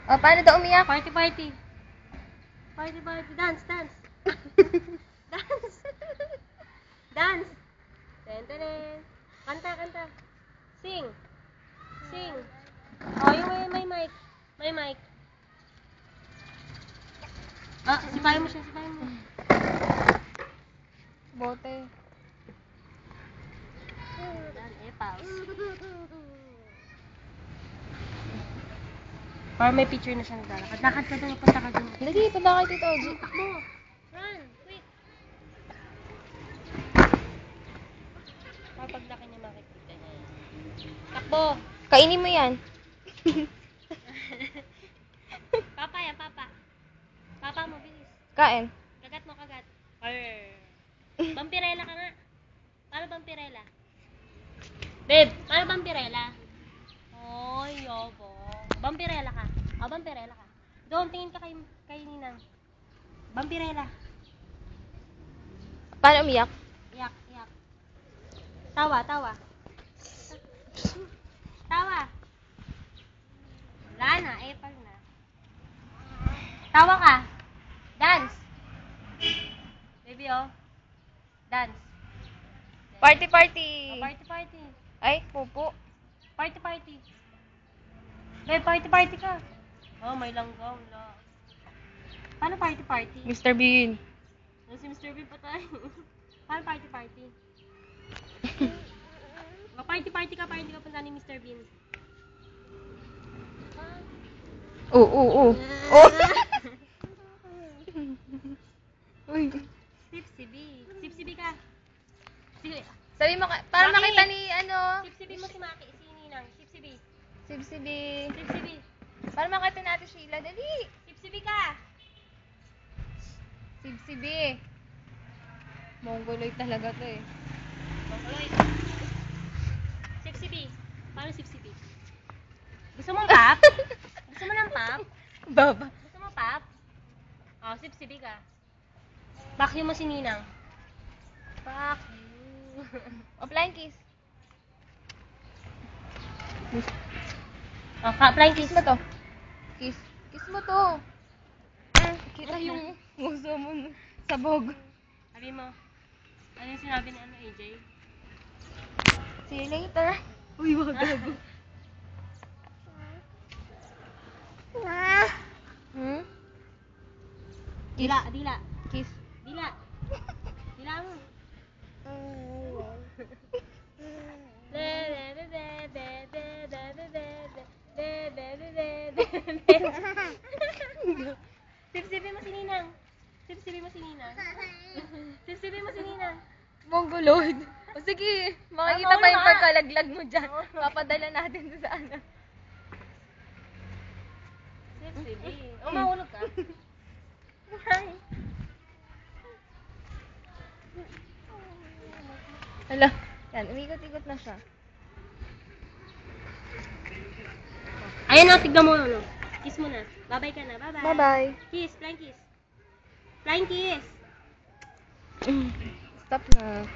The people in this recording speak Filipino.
O, paano daw umiyak? Party, party. Party, party. Dance, dance. Dance. Dance. Ten, ten, ten. Kanta, kanta. Sing. Sing. Oh, yung may mic. May mic. Ah, sipahin mo siya, sipahin mo. Bote. Dan, pause. Para may picture na siya naglalakad. Lakad ka doon, punta ka doon. Dali, punta kay Tito Oji. Takbo. Run, quick. Kapag laki niya makikita niya yan. Takbo. Kainin mo yan. Papa yan, papa. Papa mo, bilis. Kain. Kagat mo, kagat. Vampirella ka nga. Paano vampirella? Babe, paano vampirella? Oy, yobo. Vampirella ka. O, vampirella ka. Doon, tingin ka kay Ninang. Vampirella. Paano umiyak? Iyak, iyak. Tawa, tawa. Tawa. Wala na, epal na. Tawa ka. Dance. Baby, oh. Dance. Party, party. Oh, party, party. Ay, pupo. Party, party. Babe, party, party ka. Oh, may langgam na. Paano party, party? Mr. Bean. Si Mr. B pa tayo. Paano party, party? Party, party ka, party ka punta ni Mr. Bean. Oo. Oh. Uy. Sipsibi. Sipsibi ka. Sabi mo, para Maki. makita ni, ano, Sipsibi mo si Maki, si Ninang. Sipsibi. Sibsibi. Sipsibi. Para makita natin Sheila. Dali. Sipsibi ka. Sibsibi. Mongoloid talaga to eh. Mongoloid. Sipsibi. Paano sipsibi? Gusto mo pap? Gusto mo ng pap? Baba. Gusto mo pap? Oh, sipsibi ka. Vacuum mo si Ninang. Vacuum. O, flying kiss. Oh, flying kiss. Kiss mo to. Kiss. Kiss mo to. Kita yung muso mo sabog. Sabi mo, ano yung sinabi ni AJ? See you later. Uy, wag gago. Hmm? Dila, dila. Kiss. Dila. Dila mo. Sipsibi mo si Ninang. Sipsibi mo si Ninang. Sipsibi mo si Ninang. Mongoloid. O sige, makikita pa yung pagkalaglag mo dyan. Papadala natin sa ano. Sipsibi. O, mahulog ka. Hi. Hala. Yan, umikot-ikot na siya. Ayan na, tignan mo. No? Kiss mo na. Bye-bye ka na. Bye-bye. Bye-bye. Kiss. Flying kiss. Flying kiss. Stop na.